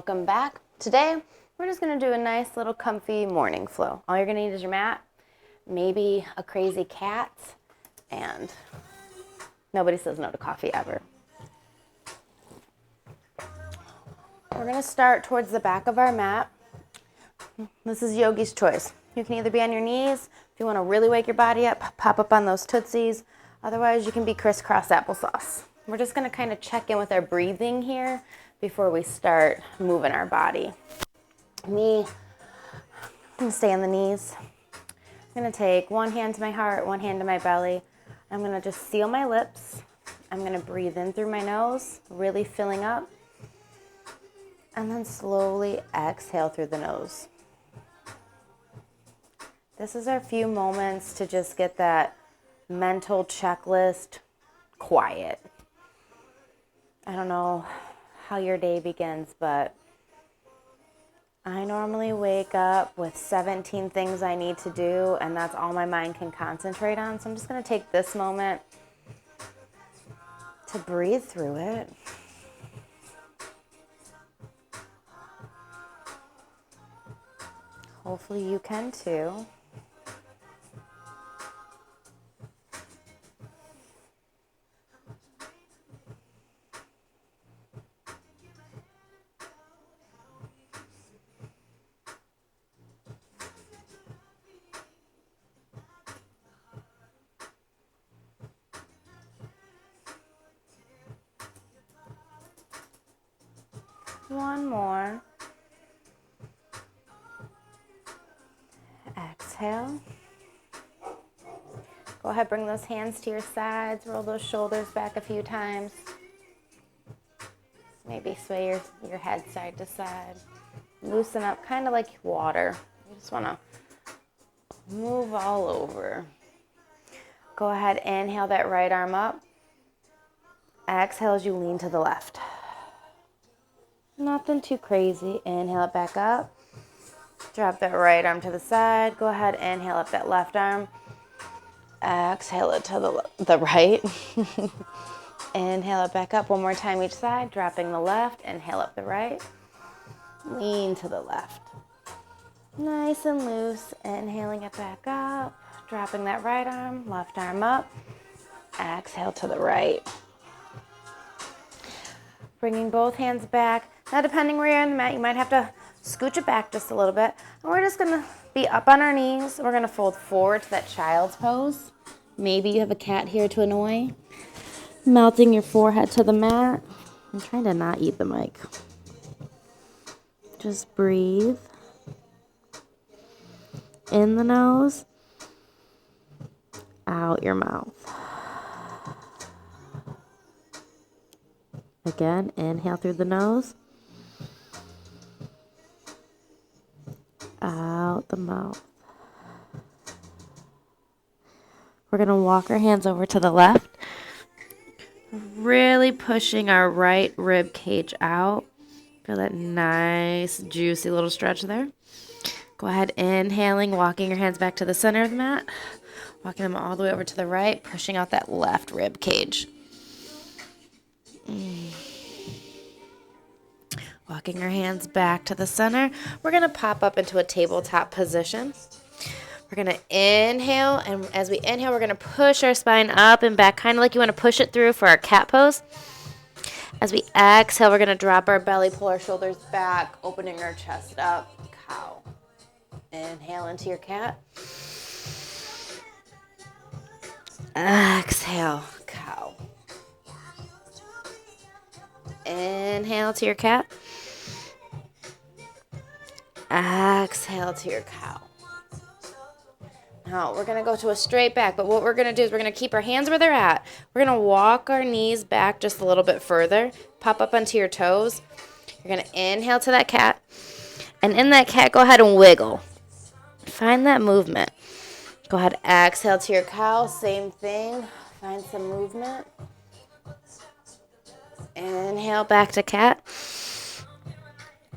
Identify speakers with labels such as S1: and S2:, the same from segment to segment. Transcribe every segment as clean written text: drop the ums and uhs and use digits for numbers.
S1: Welcome back. Today, we're just going to do a nice little comfy morning flow. All you're going to need is your mat, maybe a crazy cat, and nobody says no to coffee ever. We're going to start towards the back of our mat. This is yogi's choice. You can either be on your knees, if you want to really wake your body up, pop up on those tootsies. Otherwise, you can be crisscross applesauce. We're just going to kind of check in with our breathing here before we start moving our body. I'm going to stay on the knees. I'm going to take one hand to my heart, one hand to my belly. I'm going to just seal my lips. I'm going to breathe in through my nose, really filling up. And then slowly exhale through the nose. This is our few moments to just get that mental checklist quiet. I don't know how your day begins, but I normally wake up with 17 things I need to do, and that's all my mind can concentrate on. So I'm just going to take this moment to breathe through it. Hopefully you can too. One more. Exhale. Go ahead, bring those hands to your sides, roll those shoulders back a few times. Maybe sway your head side to side. Loosen up, kind of like water. You just want to move all over. Go ahead, inhale that right arm up. Exhale as you lean to the left. Nothing too crazy. Inhale it back up. Drop that right arm to the side. Go ahead, inhale up that left arm. Exhale it to the right. Inhale it back up one more time each side. Dropping the left. Inhale up the right. Lean to the left. Nice and loose. Inhaling it back up. Dropping that right arm. Left arm up. Exhale to the right. Bringing both hands back. Now, depending where you're on the mat, you might have to scooch it back just a little bit. And we're just going to be up on our knees. We're going to fold forward to that child's pose. Maybe you have a cat here to annoy. Melting your forehead to the mat. I'm trying to not eat the mic. Just breathe. In the nose. Out your mouth. Again, inhale through the nose. Out the mouth. We're going to walk our hands over to the left. Really pushing our right rib cage out. Feel that nice, juicy little stretch there. Go ahead, inhaling, walking your hands back to the center of the mat. Walking them all the way over to the right, pushing out that left rib cage. Walking our hands back to the center. We're going to pop up into a tabletop position. We're going to inhale, and as we inhale, we're going to push our spine up and back, kind of like you want to push it through for our cat pose. As we exhale, we're going to drop our belly, pull our shoulders back, opening our chest up, cow. Inhale into your cat. Exhale, cow. Inhale to your cat. Exhale to your cow. Now, we're going to go to a straight back, but what we're going to do is we're going to keep our hands where they're at. We're going to walk our knees back just a little bit further. Pop up onto your toes. You're going to inhale to that cat. And in that cat, go ahead and wiggle. Find that movement. Go ahead, exhale to your cow. Same thing. Find some movement. Inhale back to cat.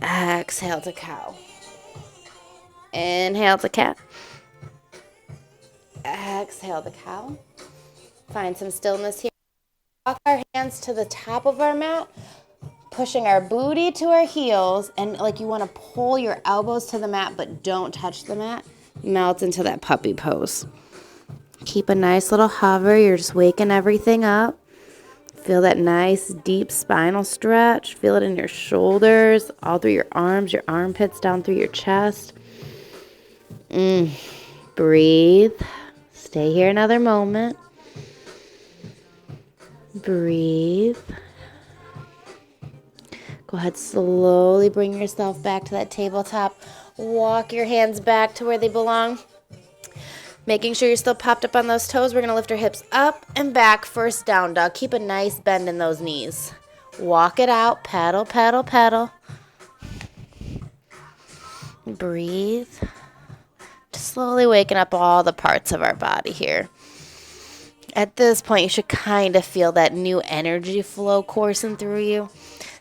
S1: Exhale to cow. Inhale to cat. Exhale the cow. Find some stillness here. Walk our hands to the top of our mat. pushing our booty to our heels, and like you want to pull your elbows to the mat, but don't touch the mat. Melt into that puppy pose. Keep a nice little hover. You're just waking everything up. Feel that nice deep spinal stretch. Feel it in your shoulders, all through your arms, your armpits, down through your chest. Breathe. Stay here another moment. Breathe. Go ahead, slowly bring yourself back to that tabletop. Walk your hands back to where they belong. Making sure you're still popped up on those toes. We're going to lift our hips up and back. First down dog. Keep a nice bend in those knees. Walk it out. Pedal, pedal, pedal. Breathe. Just slowly waking up all the parts of our body here. At this point, you should kind of feel that new energy flow coursing through you.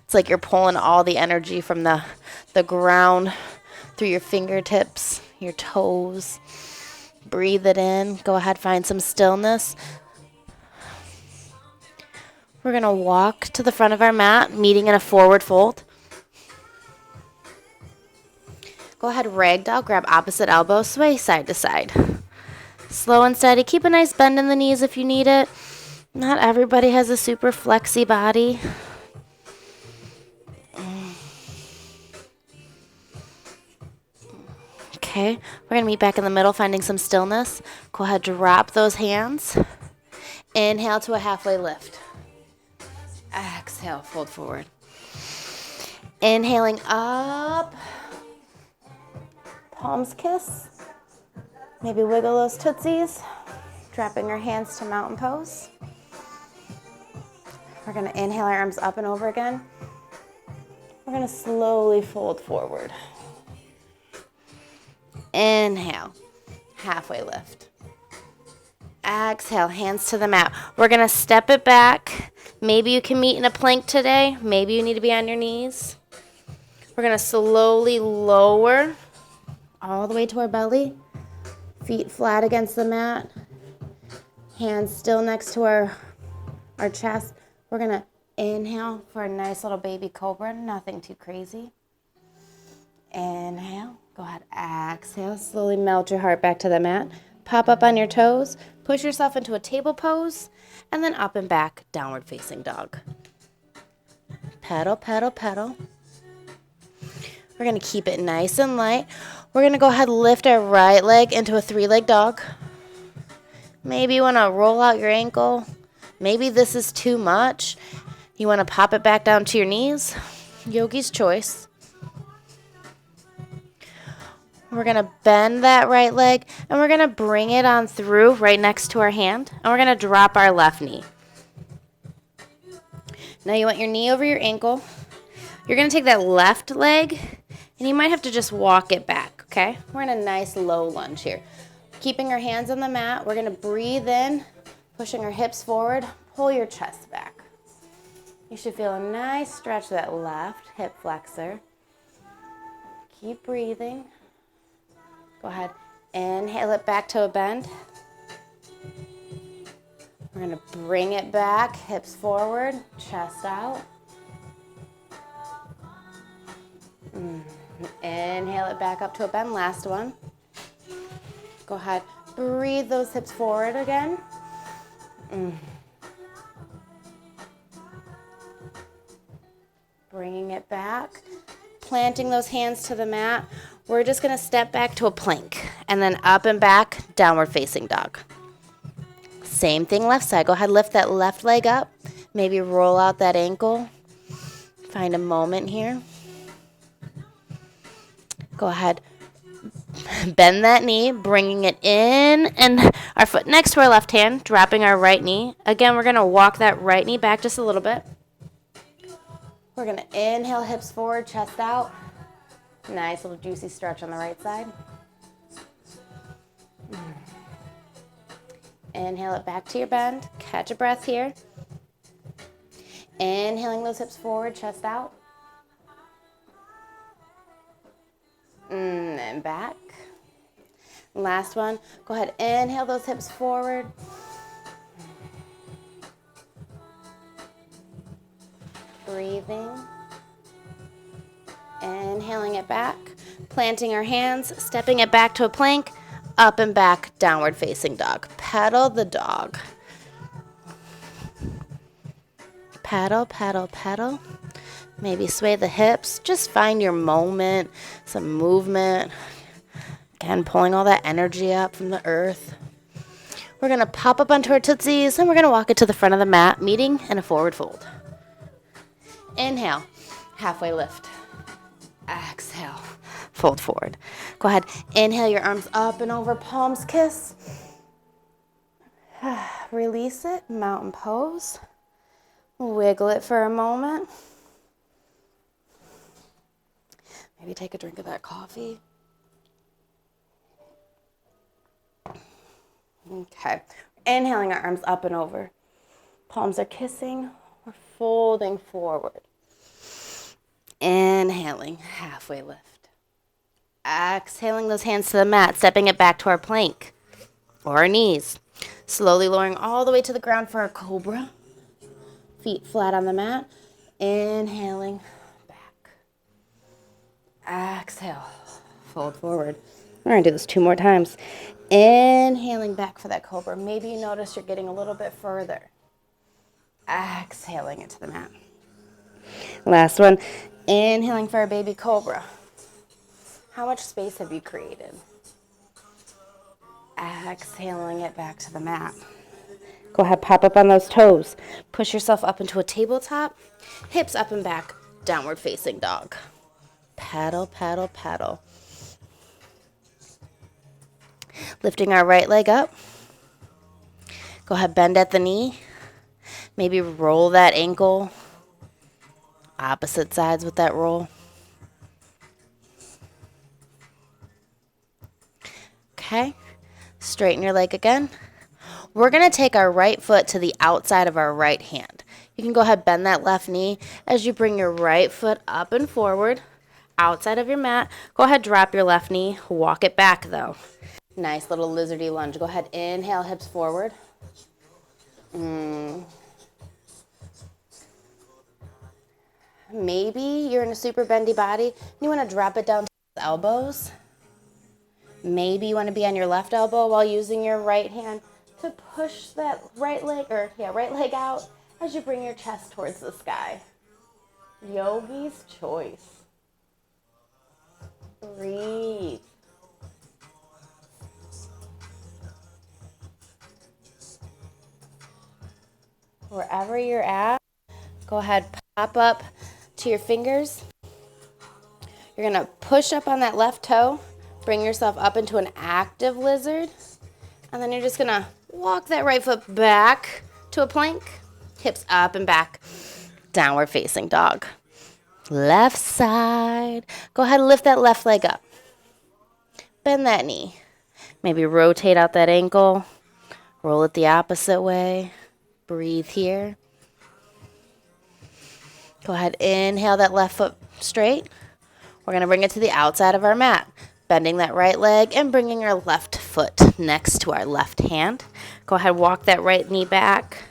S1: It's like you're pulling all the energy from the ground through your fingertips, your toes. Breathe it in. Go ahead, find some stillness. We're going to walk to the front of our mat, meeting in a forward fold. Go ahead, ragdoll, grab opposite elbow, sway side to side. Slow and steady. Keep a nice bend in the knees if you need it. Not everybody has a super flexy body. Okay, we're going to meet back in the middle, finding some stillness. Go ahead, drop those hands. Inhale to a halfway lift. Exhale, fold forward. Inhaling up. Palms kiss. Maybe wiggle those tootsies. Dropping our hands to mountain pose. We're going to inhale our arms up and over again. We're going to slowly fold forward. Inhale, halfway lift. Exhale, hands to the mat. We're going to step it back. Maybe you can meet in a plank today. Maybe you need to be on your knees. We're going to slowly lower all the way to our belly. Feet flat against the mat. Hands still next to our chest. We're going to inhale for a nice little baby cobra. Nothing too crazy. Inhale. Go ahead, exhale. Slowly melt your heart back to the mat. Pop up on your toes. Push yourself into a table pose. And then up and back, downward facing dog. Pedal, pedal, pedal. We're going to keep it nice and light. We're going to go ahead and lift our right leg into a three-leg dog. Maybe you want to roll out your ankle. Maybe this is too much. You want to pop it back down to your knees. Yogi's choice. We're going to bend that right leg, and we're going to bring it on through right next to our hand, and we're going to drop our left knee. Now you want your knee over your ankle. You're going to take that left leg, and you might have to just walk it back, okay? We're in a nice low lunge here. Keeping our hands on the mat, we're going to breathe in, pushing our hips forward, pull your chest back. You should feel a nice stretch of that left hip flexor. Keep breathing. Go ahead, inhale it back to a bend. We're going to bring it back, hips forward, chest out. Inhale it back up to a bend, last one. Go ahead, breathe those hips forward again. Bringing it back, planting those hands to the mat. We're just going to step back to a plank and then up and back, downward facing dog. Same thing left side. Go ahead, lift that left leg up. Maybe roll out that ankle. Find a moment here. Go ahead, bend that knee, bringing it in and our foot next to our left hand, dropping our right knee. Again, we're going to walk that right knee back just a little bit. We're going to inhale, hips forward, chest out. Nice little juicy stretch on the right side. Inhale it back to your bend. Catch a breath here. Inhaling those hips forward, chest out. And back. Last one. Go ahead, inhale those hips forward. Breathing. Inhaling it back, planting our hands, stepping it back to a plank, up and back, downward facing dog. Pedal the dog. Paddle, paddle, paddle. Maybe sway the hips. Just find your moment, some movement. Again, pulling all that energy up from the earth. We're going to pop up onto our tootsies, and we're going to walk it to the front of the mat, meeting in a forward fold. Inhale, halfway lift. Exhale, fold forward. Go ahead, inhale your arms up and over, palms kiss. Release it, mountain pose. Wiggle it for a moment. Maybe take a drink of that coffee. Okay, inhaling our arms up and over. Palms are kissing. We're folding forward. Inhaling, halfway lift. Exhaling those hands to the mat, stepping it back to our plank or our knees. Slowly lowering all the way to the ground for our cobra. Feet flat on the mat. Inhaling, back. Exhale, fold forward. We're going to do this 2 more times. Inhaling back for that cobra. Maybe you notice you're getting a little bit further. Exhaling it to the mat. Last one. Inhaling for our baby cobra. How much space have you created? Exhaling it back to the mat. Go ahead, pop up on those toes. Push yourself up into a tabletop. Hips up and back, downward facing dog. Paddle, paddle, paddle. Lifting our right leg up. Go ahead, bend at the knee. Maybe roll that ankle. Opposite sides with that roll. Okay, straighten your leg again. We're going to take our right foot to the outside of our right hand. You can go ahead, bend that left knee as you bring your right foot up and forward, outside of your mat. Go ahead, drop your left knee, walk it back though. Nice little lizardy lunge. Go ahead, inhale, hips forward. Maybe you're in a super bendy body. You want to drop it down to the elbows. Maybe you want to be on your left elbow while using your right hand to push that right leg out as you bring your chest towards the sky. Yogi's choice. Breathe. Wherever you're at, go ahead, pop up to your fingers. You're going to push up on that left toe, bring yourself up into an active lizard, and then you're just going to walk that right foot back to a plank, hips up and back, downward facing dog. Left side. Go ahead and lift that left leg up. Bend that knee. Maybe rotate out that ankle. Roll it the opposite way. Breathe here. Go ahead, inhale that left foot straight. We're going to bring it to the outside of our mat. Bending that right leg and bringing our left foot next to our left hand. Go ahead, walk that right knee back.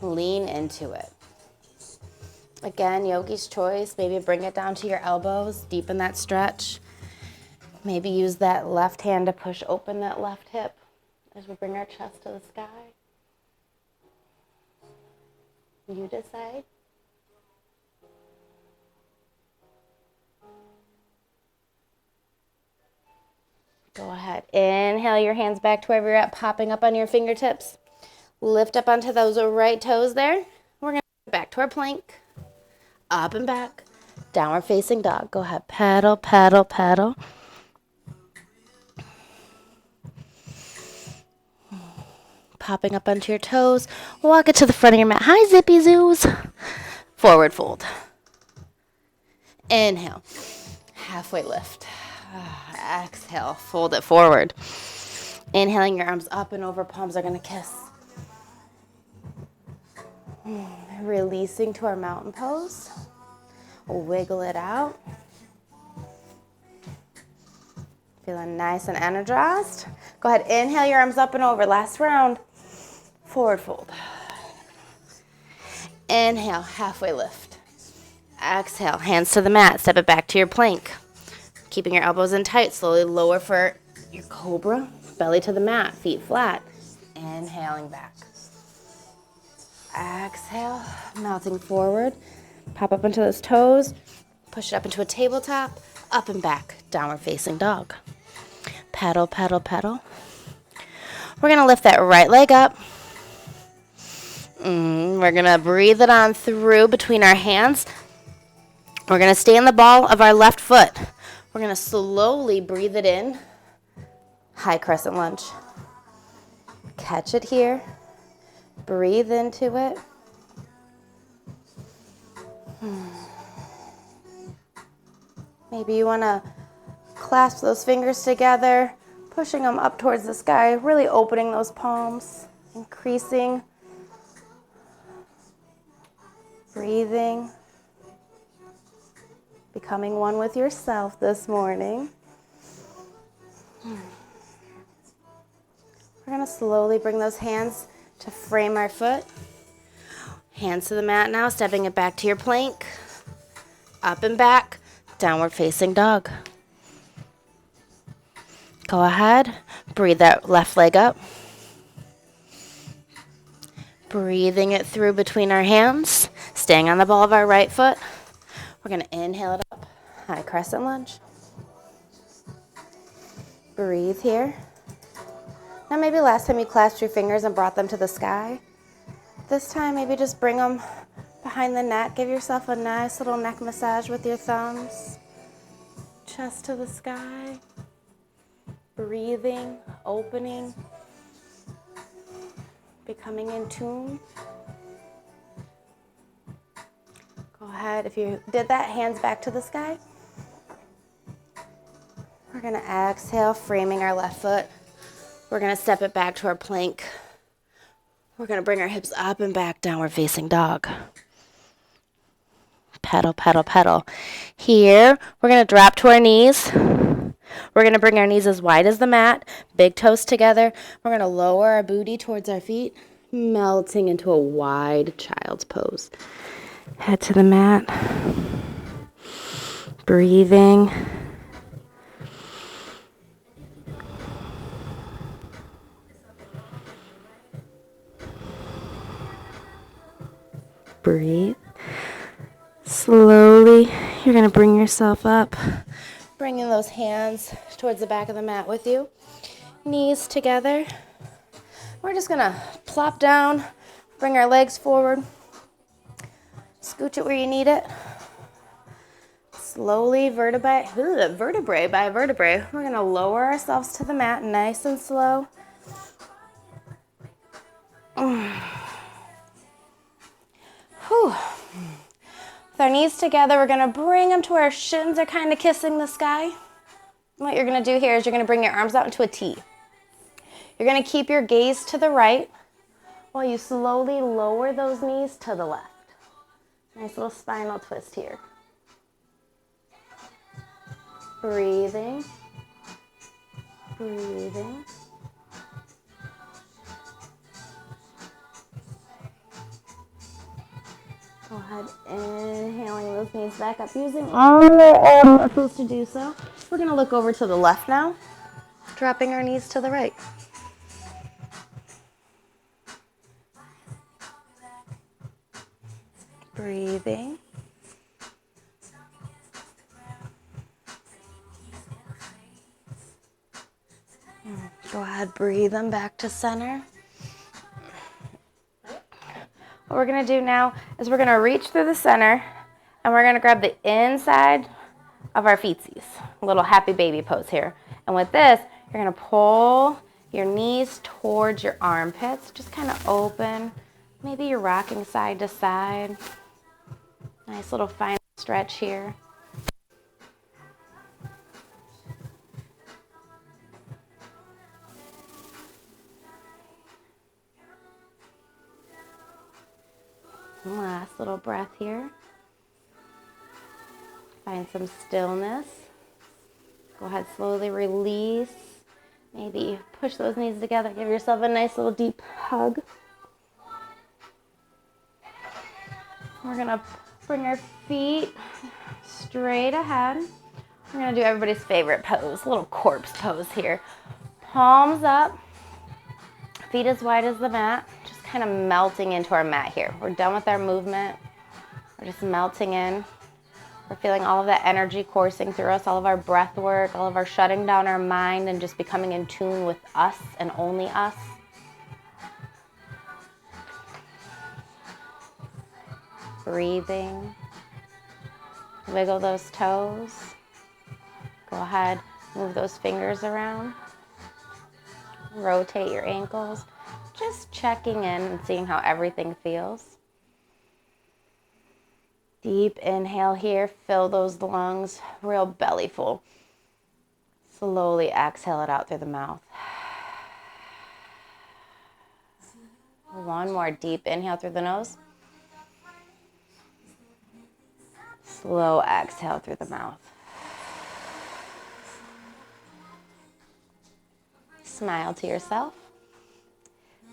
S1: Lean into it. Again, yogi's choice. Maybe bring it down to your elbows. Deepen that stretch. Maybe use that left hand to push open that left hip as we bring our chest to the sky. You decide. Go ahead. Inhale your hands back to wherever you're at, popping up on your fingertips. Lift up onto those right toes there. We're going to go back to our plank. Up and back. Downward facing dog. Go ahead. Paddle, paddle, paddle. Popping up onto your toes. Walk it to the front of your mat. Hi, zippy zoos. Forward fold. Inhale. Halfway lift. Exhale. Fold it forward. Inhaling your arms up and over. Palms are going to kiss. Releasing to our mountain pose. Wiggle it out. Feeling nice and energized. Go ahead, inhale your arms up and over. Last round. Forward fold. Inhale, halfway lift. Exhale, hands to the mat. Step it back to your plank. Keeping your elbows in tight. Slowly lower for your cobra. Belly to the mat, feet flat. Inhaling back. Exhale, melting forward. Pop up into those toes. Push it up into a tabletop. Up and back, downward facing dog. Pedal, pedal, pedal. We're gonna lift that right leg up. We're gonna breathe it on through between our hands. We're gonna stay in the ball of our left foot. We're gonna slowly breathe it in. High crescent lunge. Catch it here. Breathe into it. Maybe you wanna clasp those fingers together, pushing them up towards the sky, really opening those palms, increasing. Breathing, becoming one with yourself this morning. We're going to slowly bring those hands to frame our foot. Hands to the mat now, stepping it back to your plank. Up and back, downward facing dog. Go ahead, breathe that left leg up. Breathing it through between our hands, staying on the ball of our right foot. We're gonna inhale it up, high crescent lunge. Breathe here. Now maybe last time you clasped your fingers and brought them to the sky. This time maybe just bring them behind the neck. Give yourself a nice little neck massage with your thumbs. Chest to the sky. Breathing, opening. Becoming in tune. Go ahead, if you did that, hands back to the sky. We're gonna exhale, framing our left foot. We're gonna step it back to our plank. We're gonna bring our hips up and back, downward facing dog. Pedal, pedal, pedal. Here, we're gonna drop to our knees. We're going to bring our knees as wide as the mat, big toes together. We're going to lower our booty towards our feet, melting into a wide child's pose. Head to the mat. Breathing. Breathe. Slowly, you're going to bring yourself up. Bringing those hands towards the back of the mat with you. Knees together. We're just gonna plop down, bring our legs forward. Scooch it where you need it. Slowly, vertebrae by vertebrae, we're gonna lower ourselves to the mat nice and slow. Whew. With our knees together, we're gonna bring them to where our shins are kind of kissing the sky. What you're gonna do here is you're gonna bring your arms out into a T. You're gonna keep your gaze to the right while you slowly lower those knees to the left. Nice little spinal twist here. Breathing, breathing. Go ahead, inhaling those knees back up, using all your muscles to do so. We're gonna look over to the left now, dropping our knees to the right. Breathing. Go ahead, breathe them back to center. What we're gonna do now is we're gonna reach through the center and we're gonna grab the inside of our feetsies. A little happy baby pose here. And with this, you're gonna pull your knees towards your armpits, just kind of open. Maybe you're rocking side to side. Nice little fine stretch here. Last little breath here. Find some stillness. Go ahead, slowly release. Maybe push those knees together. Give yourself a nice little deep hug. We're gonna Bring our feet straight ahead. We're gonna do everybody's favorite pose, a little corpse pose here. Palms up, feet as wide as the mat, just kind of melting into our mat here. We're done with our movement. We're just melting in. We're feeling all of that energy coursing through us, all of our breath work, all of our shutting down our mind and just becoming in tune with us and only us. Breathing. Wiggle those toes. Go ahead, move those fingers around. Rotate your ankles. Just checking in and seeing how everything feels. Deep inhale here, fill those lungs, real belly full. Slowly exhale it out through the mouth. One more deep inhale through the nose. Slow exhale through the mouth. Smile to yourself.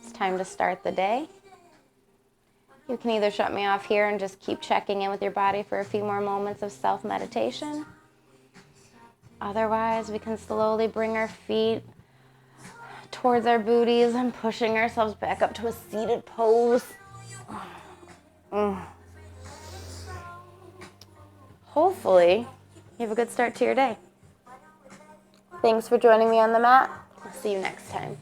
S1: It's time to start the day. You can either shut me off here and just keep checking in with your body for a few more moments of self-meditation. Otherwise, we can slowly bring our feet towards our booties and pushing ourselves back up to a seated pose. Hopefully, you have a good start to your day. Thanks for joining me on the mat. I'll see you next time.